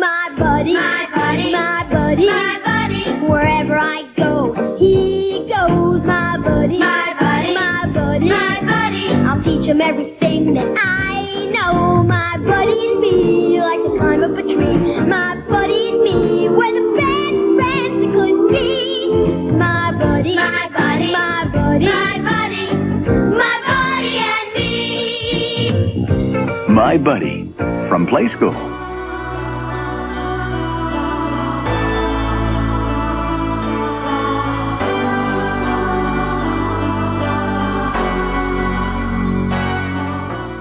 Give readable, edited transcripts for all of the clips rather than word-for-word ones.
my buddy, my buddy, my buddy, my buddy. Wherever I go, he goes, my buddy, my buddy, my buddy, my buddy. I'll teach him everything that I know. My buddy and me like to climb up a tree. My buddy and me, we're the best friends could be. My buddy, my buddy, my buddy, my buddy, my buddy and me. My Buddy from Play School.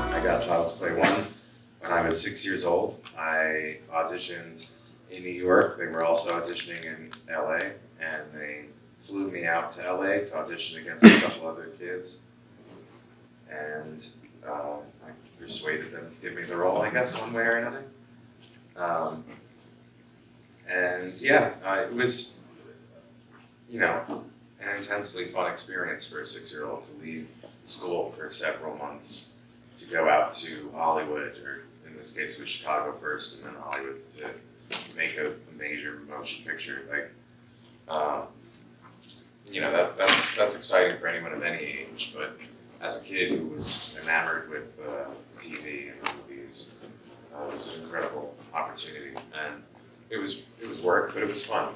I got Child's Play 1 when I was 6 years old. I auditioned in New York. They were also auditioning in LA, and they flew me out to LA to audition against a couple other kids. And I persuaded them to give me the role, I guess, one way or another. And yeah, it was, an intensely fun experience for a 6-year-old to leave school for several months to go out to Hollywood, or in this case it was Chicago first, and then Hollywood to make a major motion picture. That's exciting for anyone of any age, but as a kid who was enamored with TV and movies, it was an incredible opportunity, and it was work, but it was fun.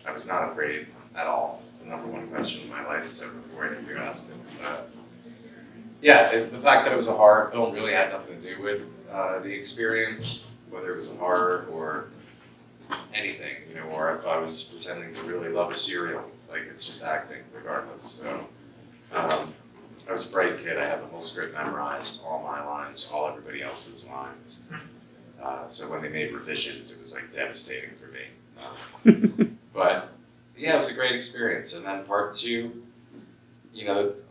I was not afraid at all. It's the number one question in my life, so before any of you asked it. The fact that it was a horror film really had nothing to do with the experience, whether it was a horror or anything, or if I was pretending to really love a serial. It's just acting regardless. So I was a bright kid. I had the whole script memorized, all my lines, all everybody else's lines. So when they made revisions, it was devastating for me. But yeah, it was a great experience. And then part 2,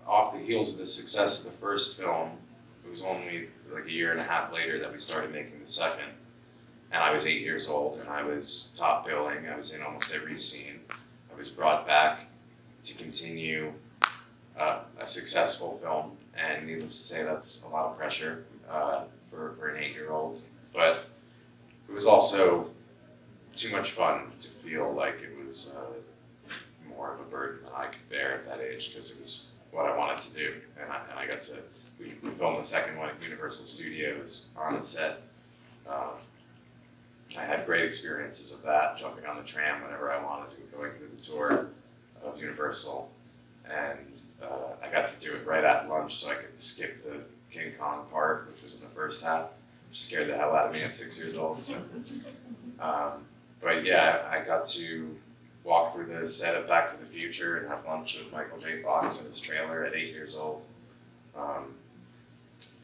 off the heels of the success of the first film, it was only a year and a half later that we started making the second. And I was 8 years old, and I was top billing. I was in almost every scene. I was brought back to continue a successful film, and needless to say, that's a lot of pressure for an 8-year-old. But it was also too much fun to feel like it was more of a burden than I could bear at that age, because it was what I wanted to do. And I got to, we filmed the second one at Universal Studios on the set. I had great experiences of that, jumping on the tram whenever I wanted to, going through the tour of Universal. And I got to do it right at lunch, so I could skip the King Kong part, which was in the first half, which scared the hell out of me at 6 years old. So, but yeah, I got to walk through the set of Back to the Future and have lunch with Michael J. Fox in his trailer at 8 years old.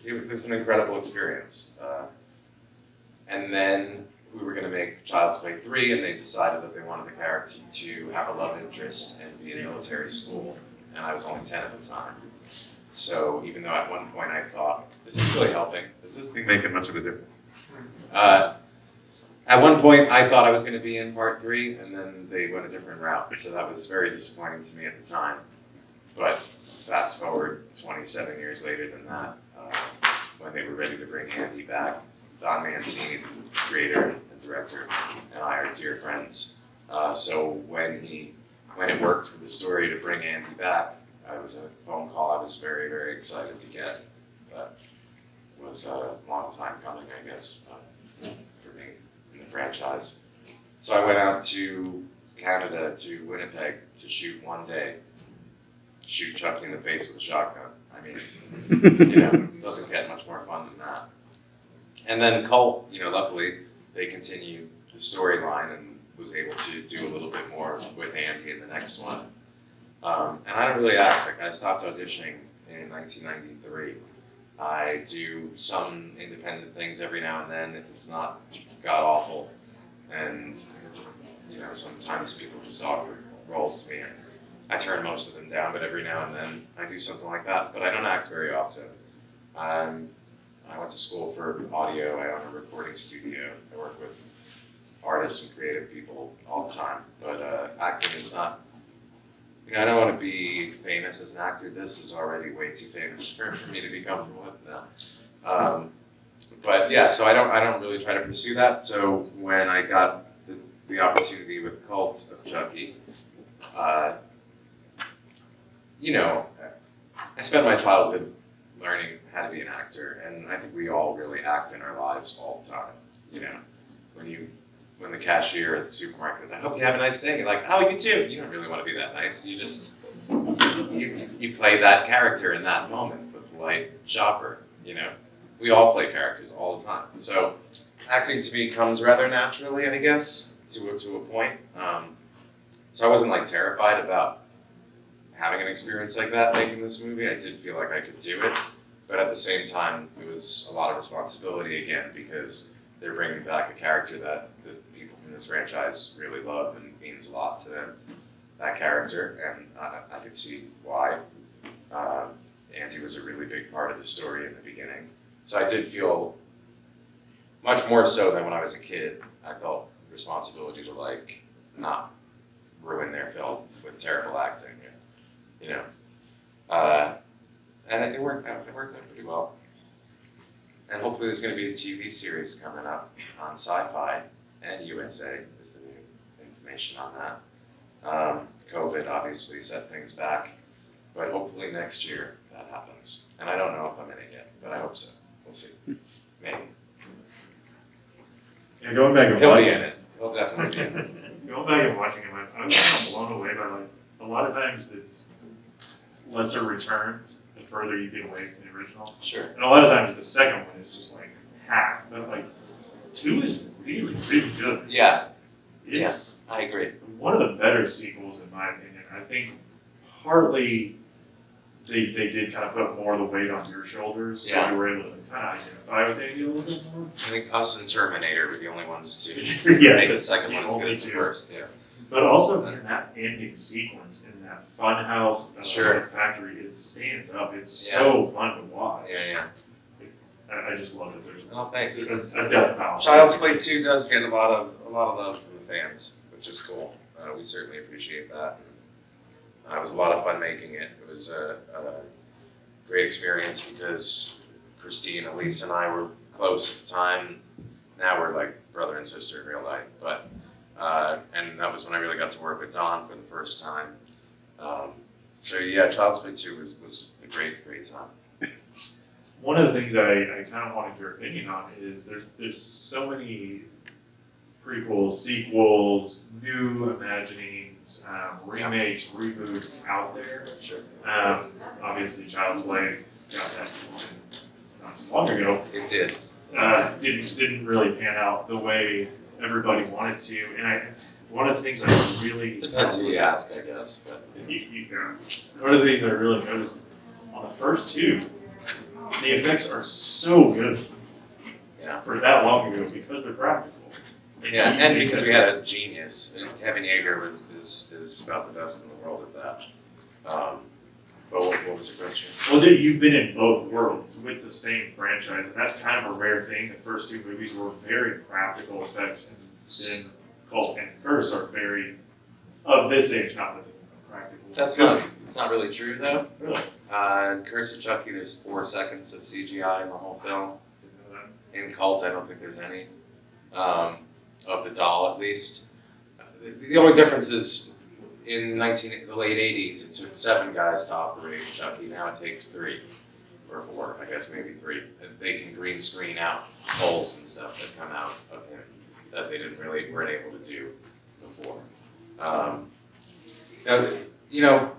It was an incredible experience. And then we were going to make Child's Play 3, and they decided that they wanted the character to have a love interest and be in military school. And I was only 10 at the time. So even though at one point I thought, is this really helping? Is this thing making much of a difference? At one point I thought I was going to be in part 3, and then they went a different route. So that was very disappointing to me at the time. But fast forward 27 years later than that, when they were ready to bring Andy back, Don Mancini, the creator and director, and I are dear friends. So when it worked for the story to bring Andy back, it was a phone call I was very, very excited to get. That was a long time coming, I guess, for me in the franchise. So I went out to Canada, to Winnipeg, to shoot one day, shoot Chucky in the face with a shotgun. I mean, it doesn't get much more fun than that. And then Cult, luckily, they continued the storyline and was able to do a little bit more with Andy in the next one. And I don't really act. I stopped auditioning in 1993. I do some independent things every now and then if it's not god-awful. And, sometimes people just offer roles to me, and I turn most of them down, but every now and then I do something like that. But I don't act very often. I went to school for audio. I own a recording studio. I work with artists and creative people all the time. But acting is not, I don't want to be famous as an actor. This is already way too famous for me to be comfortable with now. But yeah, so I don't really try to pursue that. So when I got the opportunity with Cult of Chucky, you know, I spent my childhood learning how to be an actor, and I think we all really act in our lives all the time. You know, when the cashier at the supermarket is like, "I hope you have a nice day," you're like, "Oh, you too." You don't really want to be that nice. You just you play that character in that moment, the polite shopper. You know, we all play characters all the time. So acting to me comes rather naturally, I guess, to a point. So I wasn't like terrified about having an experience like that making this movie. I did feel like I could do it, but at the same time, it was a lot of responsibility again because they're bringing back a character that the people from this franchise really love and means a lot to them. That character, and I could see why. Andy was a really big part of the story in the beginning, so I did feel much more so than when I was a kid. I felt responsibility to like not ruin their film with terrible acting. You know, and it worked out. It worked out pretty well. And hopefully, there's going to be a TV series coming up on Sci-Fi and USA. Is the new information on that. COVID obviously set things back, but hopefully next year that happens. And I don't know if I'm in it yet, but I hope so. We'll see. Maybe. Yeah, going back and He'll watching be in it. He'll definitely be in it. Going back and watching it, I'm kind of blown away by like a lot of times it's lesser returns the further you get away from the original. Sure. And a lot of times the second one is just like half, but like 2 is really, really good. Yeah. It's I agree. one of the better sequels in my opinion. I think partly they did kind of put more of the weight on your shoulders, so Yeah. you were able to kind of identify with Andy a little bit more. I think us and Terminator were the only ones to Yeah, make the that's second the one as good only as the two. first. Yeah. But also in that ending sequence, in that fun house Sure. factory, it stands up. It's Yeah. so fun to watch. Yeah. I just love it. There's Oh, thanks. a death balance. Child's Play 2 does get a lot of love from the fans, which is cool. We certainly appreciate that. It was a lot of fun making it. It was a great experience because Christine, Elise, and I were close at the time. Now we're like brother and sister in real life. But and that was when I really got to work with Dawn for the first time. So yeah, Child's Play 2 was a great time. One of the things I kind of wanted your opinion on is there's so many prequels, sequels, new imaginings, remakes, reboots out there. Sure. Obviously, Child's Play got that one not so long ago. It did. Didn't really pan out the way everybody wanted to, and one of the things I really Depends who you ask, I guess. But one of the things I really noticed on the first 2, the effects are so good. Yeah. For that long ago because they're practical. yeah, and because we had a genius, and Kevin Yeager is about the best in the world at that. But what was your question? Well, dude, you've been in both worlds with the same franchise, and that's kind of a rare thing. The first 2 movies were very practical effects, and then Cult and Curse are very of this age, not that they're practical. It's not really true though. Really. In Cursive Chucky, there's 4 seconds of CGI in the whole film. Didn't know that. In Cult, I don't think there's any. Of the doll, at least. The only difference is in the late 80s, it took 7 guys to operate Chucky. Now it takes 3 or 4, I guess maybe 3. They can green screen out holes and stuff that come out of him that they weren't able to do before. Now, you know,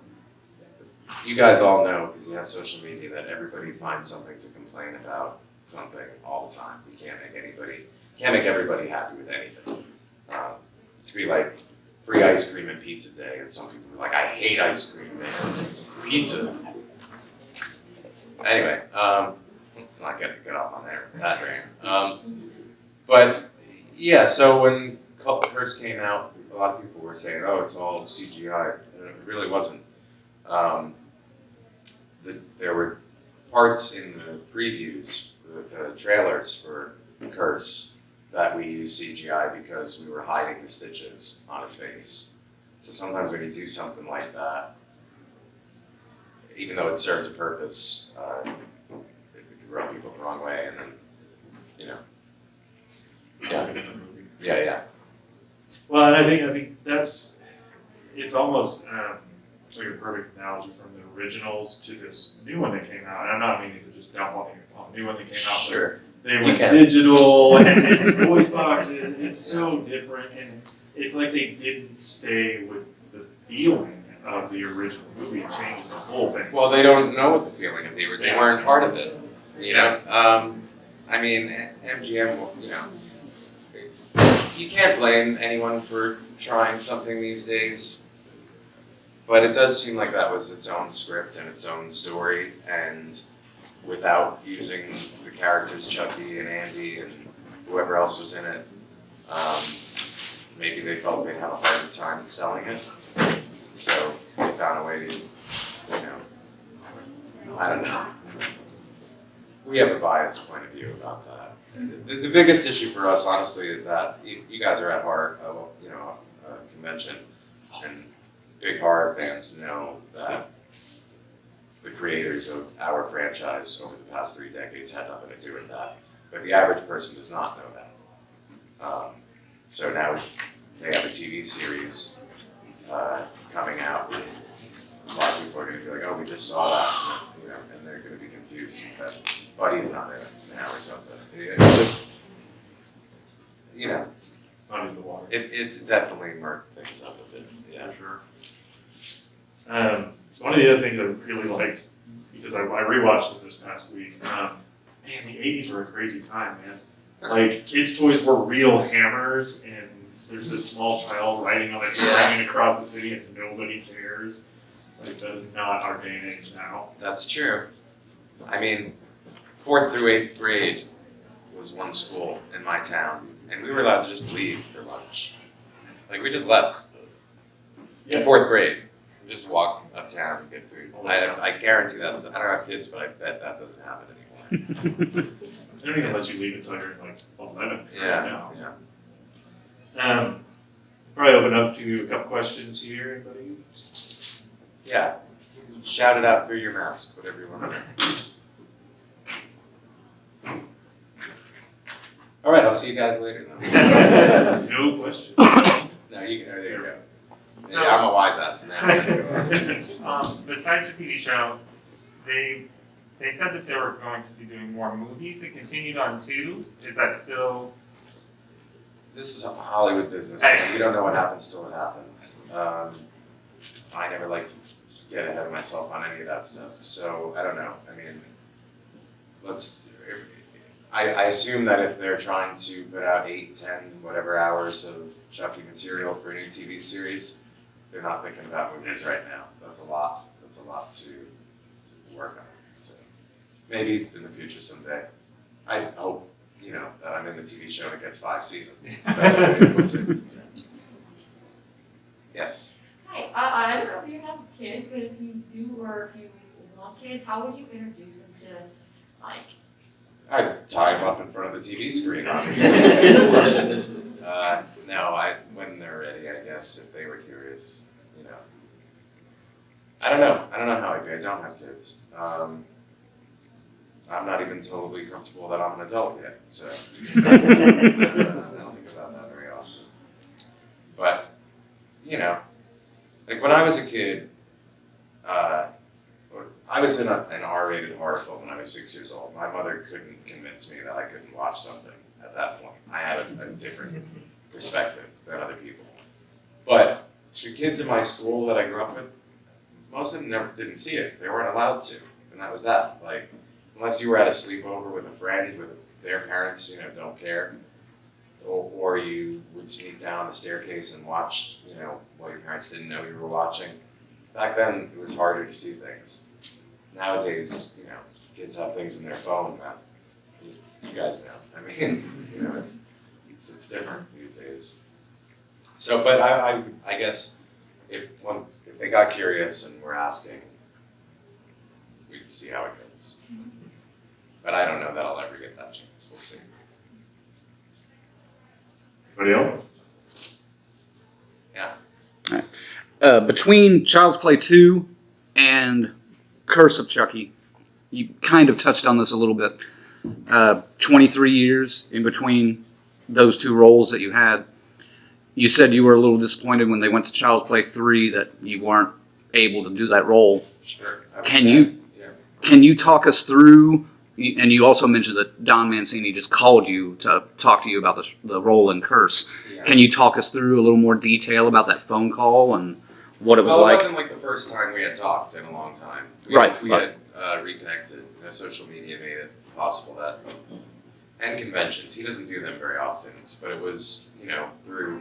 you guys all know because you have social media that everybody finds something to complain about something all the time. We can't make everybody happy with anything. It could be like free ice cream and pizza day, and some people are like, I hate ice cream, man. Pizza. Anyway, let's not get off on that rant. But yeah, so when Cult first came out, a lot of people were saying, oh, it's all CGI. And it really wasn't. There were parts in the previews, the trailers for Curse, that we used CGI because we were hiding the stitches on his face. So sometimes when you do something like that, even though it serves a purpose, it can rub people the wrong way, and then in the movie. Yeah. Well, and I think it's almost it's like a perfect analogy from the originals to this new one that came out. And I'm not meaning to just dump on the new one that came out. Sure. But they went digital and it's voice boxes and it's so different and it's like they didn't stay with the feeling of the original movie. It changes the whole thing. Well, they don't know what the feeling of they weren't part of it. You know, I mean, MGM. You know, you can't blame anyone for trying something these days, but it does seem like that was its own script and its own story, and without using the characters Chucky and Andy and whoever else was in it, maybe they felt they'd have a harder time selling it. So they found a way to, you know, I don't know. We have a biased point of view about that. The biggest issue for us, honestly, is that you guys are at heart, you know, a convention, and big horror fans know that the creators of our franchise over the past 3 decades had nothing to do with that. But the average person does not know that. So now they have a TV series coming out. A lot of people are going to be like, "Oh, we just saw that," you know, and they're going to be confused that Buddy's not in it now or something. It's just, you know, Muddies the water. it definitely murked things up a bit. Yeah, For sure. One of the other things I really liked, because I rewatched it this past week, man, the 80s were a crazy time, man. Like, kids' toys were real hammers, and there's this small child riding on a train across the city, and nobody cares. Like, that is not our day and age now. That's true. I mean, 4th through 8th grade was one school in my town, and we were allowed to just leave for lunch. Like, we just left. In 4th grade. We just walk uptown and get food. I guarantee that's, I don't have kids, but I bet that doesn't happen anymore. They don't even let you leave until you're like 11. Yeah. Probably open up to a couple questions here. Anybody? Yeah. Shout it out through your mask, whatever you want to do. All right, I'll see you guys later. No question. No, you can. There you go. So- Yeah, I'm a wise ass now. Besides the TV show, they said that they were going to be doing more movies. They continued on 2. Is that still? This is a Hollywood business. Hey. You don't know what happens till it happens. I never like to get ahead of myself on any of that stuff. So I don't know. I mean, I assume that if they're trying to put out 8, 10, whatever hours of Chucky material for a new TV series, they're not thinking about movies right now. That's a lot. That's a lot to work on. So maybe in the future someday. I hope, you know, that I'm in the TV show that gets 5 seasons. So we'll see. Yes. Hi, I don't know if you have kids, but if you do or if you want kids, how would you introduce them to, like, I'd tie them up in front of the TV screen, obviously. No, when they're ready, I guess, if they were curious, you know. I don't know how I'd be. I don't have kids. I'm not even totally comfortable that I'm an adult yet, so I don't think about that very often. But, you know, like when I was a kid, I was in an R-rated horror film when I was 6 years old. My mother couldn't convince me that I couldn't watch something at that point. I had a different perspective than other people. But the kids in my school that I grew up with, most of them didn't see it. They weren't allowed to, and that was that. Like, unless you were at a sleepover with a friend, with their parents, you know, don't care, or you would sneak down the staircase and watch, you know, what your parents didn't know you were watching. Back then, it was harder to see things. Nowadays, you know, kids have things in their phone that you guys know. I mean, you know, it's different these days. So, but I guess if they got curious and were asking, we'd see how it goes. But I don't know that I'll ever get that chance. We'll see. Anybody else? Yeah. Between Child's Play 2 and Curse of Chucky, you kind of touched on this a little bit. 23 years in between those two roles that you had. You said you were a little disappointed when they went to Child's Play 3 that you weren't able to do that role. Sure. Can you talk us through, and you also mentioned that Don Mancini just called you to talk to you about the role in Curse. Yeah. Can you talk us through a little more detail about that phone call and what it was Well, like? it wasn't like the first time we had talked in a long time. We Right. had reconnected. Social media made it possible that, and conventions. He doesn't do them very often, but it was, through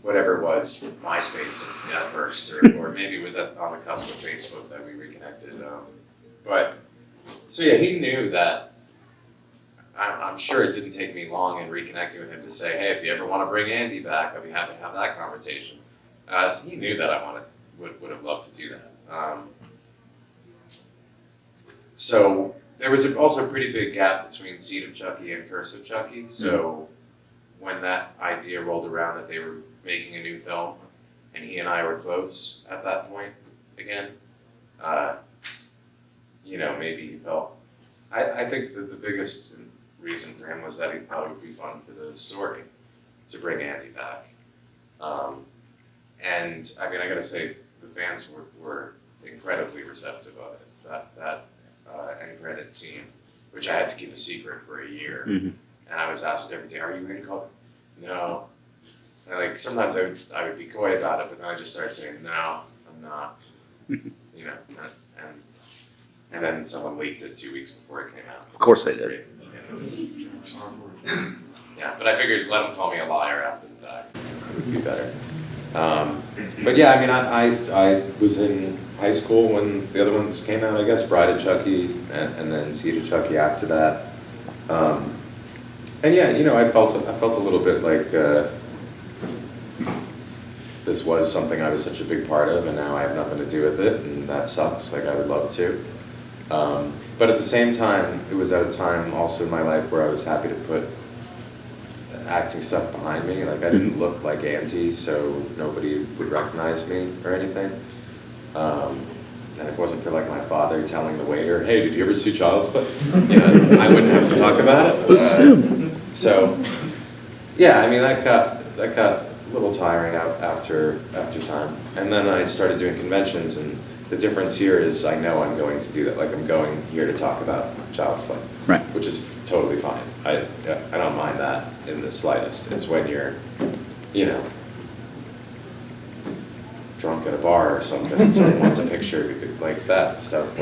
whatever it was, MySpace at first, or maybe it was on the cusp of Facebook that we reconnected. So yeah, he knew that. I'm sure it didn't take me long in reconnecting with him to say, hey, if you ever want to bring Andy back, I'd be happy to have that conversation. So he knew that I would have loved to do that. So there was also a pretty big gap between Seed of Chucky and Cursive Chucky. So when that idea rolled around that they were making a new film, and he and I were close at that point again, maybe he felt. I think that the biggest reason for him was that he thought it would be fun for the story to bring Andy back. And I mean, I gotta say, the fans were incredibly receptive of it. That end credit scene, which I had to keep a secret for a year. Mm-hmm. And I was asked every day, "Are you in Cult?" No. And sometimes I would be coy about it, but then I just started saying, "No, I'm not." And then someone leaked it 2 weeks before it came out. Of course they did. Yeah, but I figured let them call me a liar after the fact. It would be better. But yeah, I mean, I was in high school when the other ones came out, I guess, Bride of Chucky and then Seed of Chucky after that. And yeah, I felt a little bit like this was something I was such a big part of, and now I have nothing to do with it, and that sucks. Like, I would love to. But at the same time, it was at a time also in my life where I was happy to put acting stuff behind me. Like, I didn't look like Auntie, so nobody would recognize me or anything. And if it wasn't for like my father telling the waiter, "Hey, did you ever see Child's Play?" I wouldn't have to talk about it. So, yeah, I mean, that got a little tiring after time. And then I started doing conventions, and the difference here is I know I'm going to do that. Like, I'm going here to talk about Child's Play, Right. which is totally fine. I don't mind that in the slightest. It's when you're, drunk at a bar or something, and someone wants a picture, because like that stuff,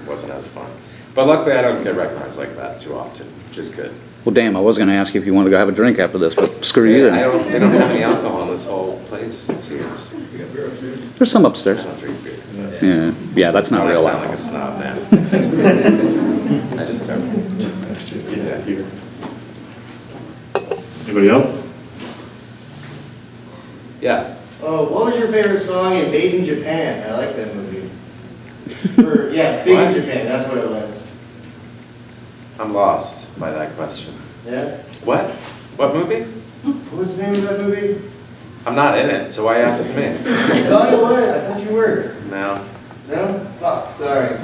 wasn't as fun. But luckily, I don't get recognized like that too often, which is good. Well, damn, I was going to ask you if you wanted to go have a drink after this, but screw you They then. don't have any alcohol in this whole place, it seems. There's some upstairs. I don't drink beer. Yeah, that's not I real sound like a snob now. I just don't. Yeah, here. Anybody else? Yeah. Oh, what was your favorite song in Made in Japan? I like that movie. Big in Japan, that's what it was. I'm lost by that question. Yeah? What? What movie? What was the name of that movie? I'm not in it, so why ask me? I thought you were. I thought you were. No. No? Fuck, sorry.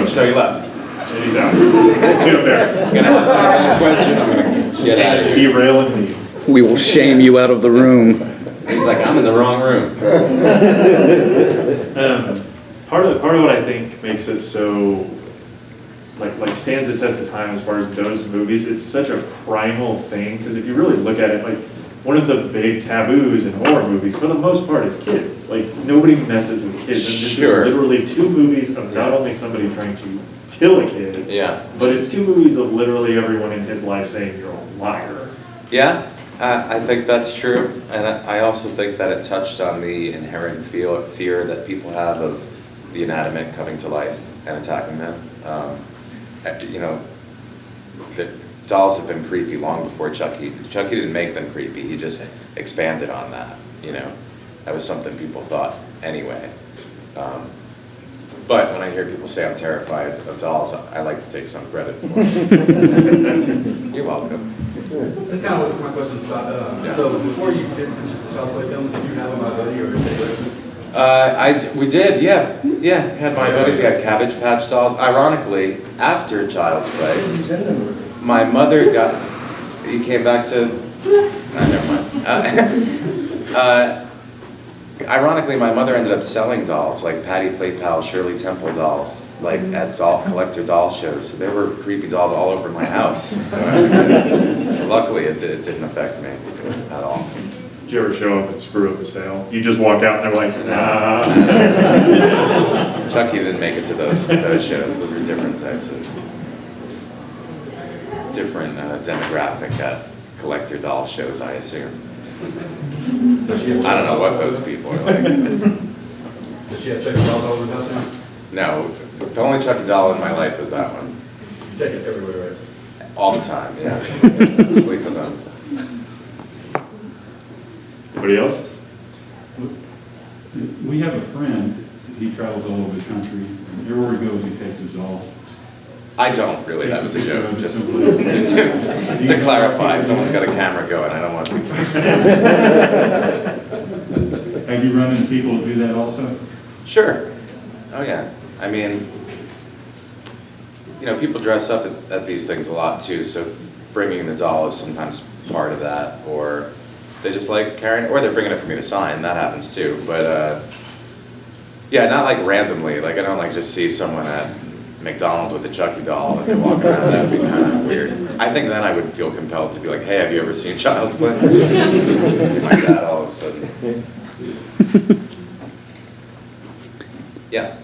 So you left. He's out. Too embarrassed. I'm gonna ask my own question. I'm gonna get out of here. Derail and leave. We will shame you out of the room. He's like, I'm in the wrong room. Part of what I think makes it so like stands the test of time as far as those movies. It's such a primal thing, because if you really look at it, like one of the big taboos in horror movies, for the most part, is kids. Like, nobody messes with kids. And this Sure. is literally 2 movies of not only somebody trying to kill a kid, Yeah. but it's 2 movies of literally everyone in his life saying you're a liar. Yeah, I think that's true. And I also think that it touched on the inherent fear that people have of the inanimate coming to life and attacking them. The dolls have been creepy long before Chucky. Chucky didn't make them creepy. He just expanded on that. That was something people thought anyway. But when I hear people say I'm terrified of dolls, I like to take some credit for it. You're welcome. That's kind of what my question's about. Yeah. So before you did the Child's Play film, did you have My Buddy or a We did, yeah. Yeah, had My Buddy. We had Cabbage Patch dolls. Ironically, after Child's Play. Who's in the movie? My mother got. You came back to. Never mind. Ironically, my mother ended up selling dolls, like Patty Plate Pal, Shirley Temple dolls, like at collector doll shows. So there were creepy dolls all over my house. So luckily, it didn't affect me at all. Did you ever show up and screw up the sale? You just walked out and they're like, nah. Chucky didn't make it to those shows. Those were different types of different demographic at collector doll shows, I assume. I don't know what those people are like. Does she have Chucky dolls all over the house now? No, the only Chucky doll in my life is that one. You take it everywhere, right? All the time, yeah. Sleep with them. Anybody else? We have a friend, he travels all over the country, and everywhere he goes, he takes his doll. I don't really, that was a joke, just to clarify, someone's got a camera going, I don't want to. Have you run into people who do that also? Sure, oh yeah, I mean, you know, people dress up at these things a lot too, so bringing the doll is sometimes part of that, or they just like carrying, or they're bringing it for me to sign, that happens too, but yeah, not like randomly, like I don't like just see someone at McDonald's with a Chucky doll and they're walking around, that would be kind of weird. I think then I would feel compelled to be like, hey, have you ever seen Child's Play? My dad all of a sudden. Yeah.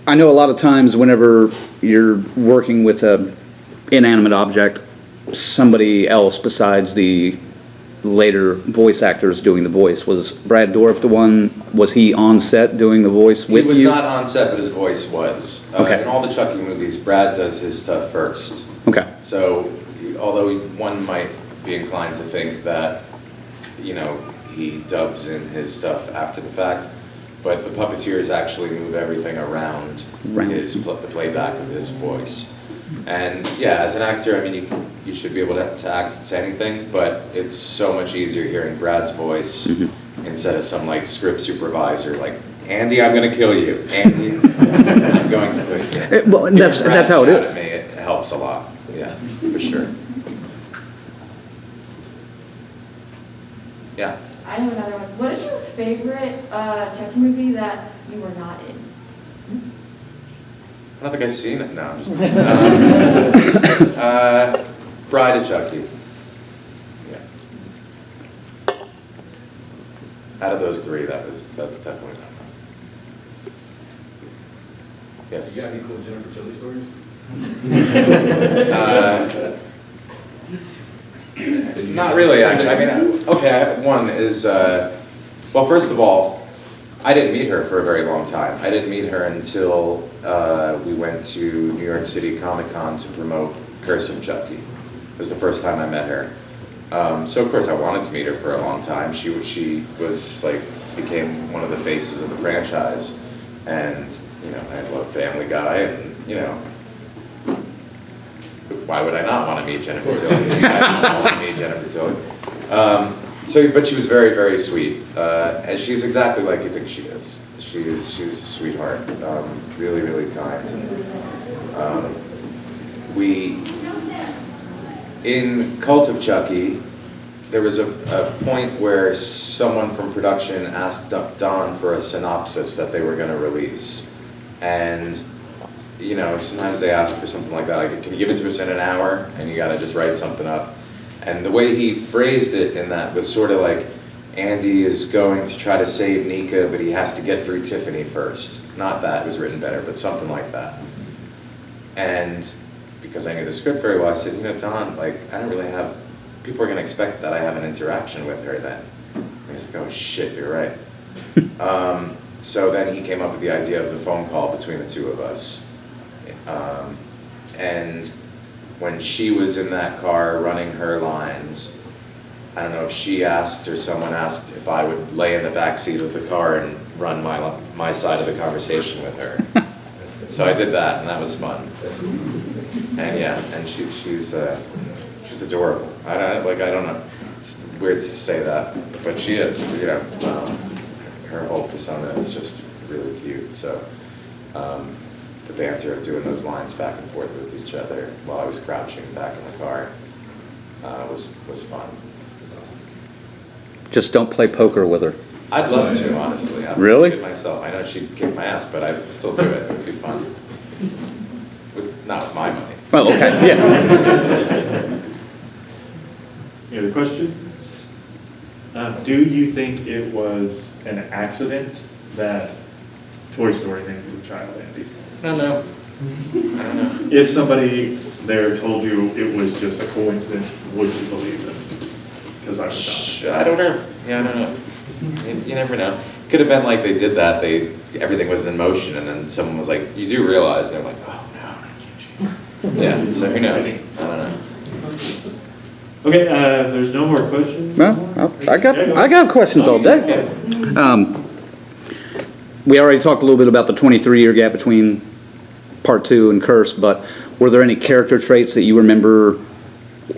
I know a lot of times whenever you're working with a inanimate object, somebody else besides the later voice actors doing the voice. Was Brad Dourif the one, was he on set doing the voice with you? He was not on set, but his voice was. Okay. In all the Chucky movies, Brad does his stuff first. Okay. So, although one might be inclined to think that, you know, he dubs in his stuff after the fact, but the puppeteers actually move everything around the playback of his voice. And yeah, as an actor, I mean, you should be able to act to anything, but it's so much easier hearing Brad's voice instead of some like script supervisor, like, Andy, I'm going to kill you. Andy, I'm going to kill you. Well, that's how it is. At me, it helps a lot. Yeah, for sure. Yeah. I have another one. What is your favorite Chucky movie that you were not in? I don't think I've seen it. No, I'm just Bride of Chucky. Yeah. Out of those three, that's definitely not mine. Yes. You got any cool Jennifer Tilly stories? Not really, actually. I mean, okay, one is, well, first of all, I didn't meet her for a very long time. I didn't meet her until we went to New York City Comic Con to promote Cursive Chucky. It was the first time I met her. So of course I wanted to meet her for a long time. She was like, became one of the faces of the franchise. And, you know, I love Family Guy and, you know, why would I not want to meet Jennifer Tilly? I want to meet Jennifer Tilly. But she was very, very sweet, and she's exactly like you think she is. She's a sweetheart, really, really kind. In Cult of Chucky, there was a point where someone from production asked Don for a synopsis that they were going to release, and you know, sometimes they ask for something like that, like, can you give it to us in an hour? And you got to just write something up. And the way he phrased it in that was sort of like, Andy is going to try to save Nika, but he has to get through Tiffany first. Not that, it was written better, but something like that. And because I knew the script very well, I said, you know, Don, like, I don't really have, people are going to expect that I have an interaction with her then. And he's like, oh shit, you're right. So then he came up with the idea of the phone call between the two of us. And when she was in that car running her lines, I don't know if she asked or someone asked if I would lay in the back seat of the car and run my side of the conversation with her. So I did that, and that was fun. And yeah, and she's adorable. I don't know. It's weird to say that, but she is. You know, her whole persona is just really cute. So. the banter of doing those lines back and forth with each other while I was crouching back in the car was fun. Just don't play poker with her. I'd love to, honestly. I'm Really? good myself. I know she'd kick my ass, but I'd still do it. It would be fun. Not with my money. Oh, okay, yeah. Any other questions? Do you think it was an accident that Toy Story named the child Andy? I don't know. I don't know. If somebody there told you it was just a coincidence, would you believe them? Because I would not. I don't know. Yeah, I don't know. You never know. Could have been like they did that. Everything was in motion, and then someone was like, "You do realize?" And they're like, "Oh no, I can't." Yeah. So who knows? I don't know. Okay, there's no more questions? Well, I got questions all day. We already talked a little bit about the 23-year gap between Part 2 and Curse, but were there any character traits that you remember,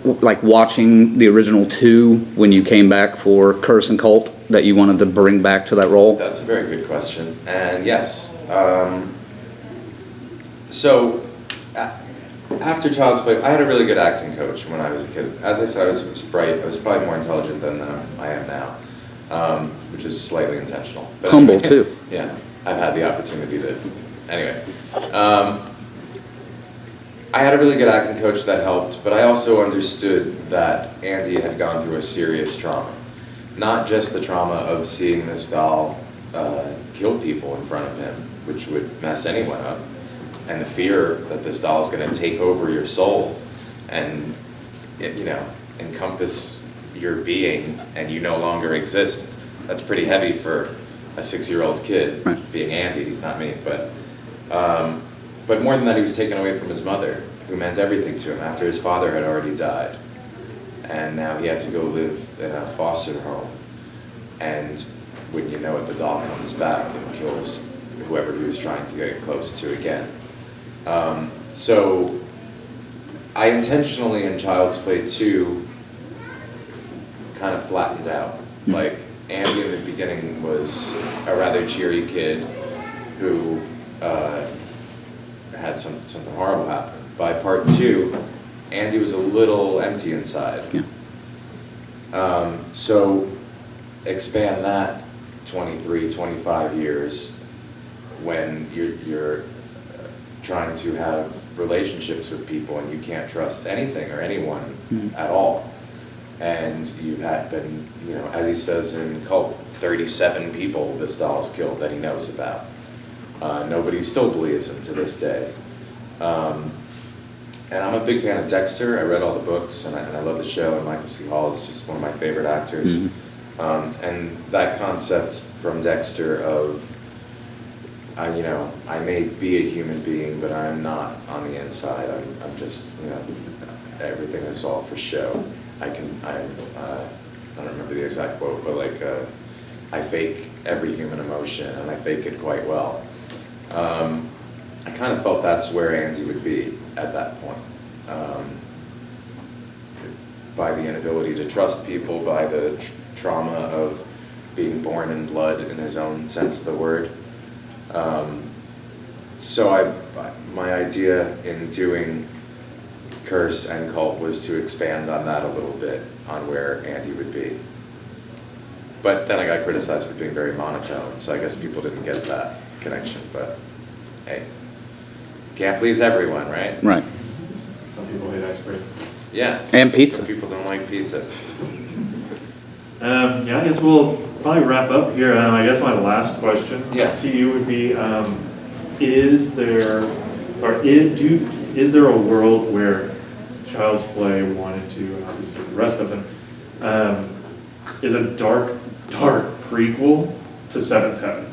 like watching the original 2 when you came back for Curse and Cult, that you wanted to bring back to that role? That's a very good question. And yes. So after Child's Play, I had a really good acting coach when I was a kid. As I said, I was bright. I was probably more intelligent than I am now, which is slightly intentional. But Humble, anyway, too. Yeah, I've had the opportunity to. Anyway, I had a really good acting coach that helped, but I also understood that Andy had gone through a serious trauma. Not just the trauma of seeing this doll kill people in front of him, which would mess anyone up, and the fear that this doll is going to take over your soul and, encompass your being and you no longer exist. That's pretty heavy for a 6-year-old kid, right. Being Andy, not me. But more than that, he was taken away from his mother, who meant everything to him after his father had already died. And now he had to go live in a foster home. And when you know it, the doll comes back and kills whoever he was trying to get close to again. So I intentionally in Child's Play 2 kind of flattened out. Like Andy in the beginning was a rather cheery kid who had something horrible happen. By Part 2, Andy was a little empty inside. Yeah. So expand that 23, 25 years when you're trying to have relationships with people and you can't trust anything or anyone at all. And you had been, as he says in Cult, 37 people this doll's killed that he knows about. Nobody still believes him to this day. And I'm a big fan of Dexter. I read all the books and I love the show, and Michael C. Hall is just one of my favorite actors. And that concept from Dexter of, I may be a human being, but I'm not on the inside. I'm just, everything is all for show. I don't remember the exact quote, but I fake every human emotion, and I fake it quite well. I kind of felt that's where Andy would be at that point. By the inability to trust people, by the trauma of being born in blood in his own sense of the word. So my idea in doing Curse and Cult was to expand on that a little bit, on where Andy would be. But then I got criticized for being very monotone, so I guess people didn't get that connection, but hey, can't please everyone, right? Right. Some people hate ice cream. Yeah. And pizza. Some people don't like pizza. I guess we'll probably wrap up here. I guess my last question to you would be, is there a world where Child's Play wanted to, and obviously the rest of them, is a dark prequel to Seventh Heaven?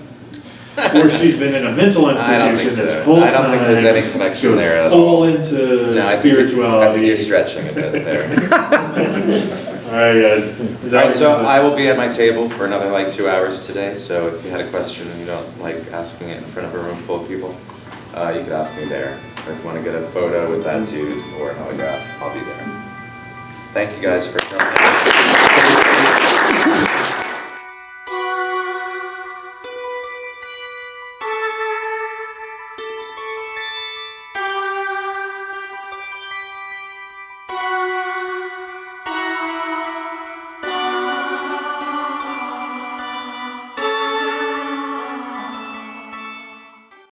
Where she's been in a mental institution this whole time. I don't think there's any connection there at all. all. Into spirituality. I think you're stretching a bit there. All right, guys. All right, so I will be at my table for another 2 hours today. So if you had a question and you don't like asking it in front of a room full of people, you could ask me there. Or if you want to get a photo with that dude or an autograph, I'll be there. Thank you guys for coming.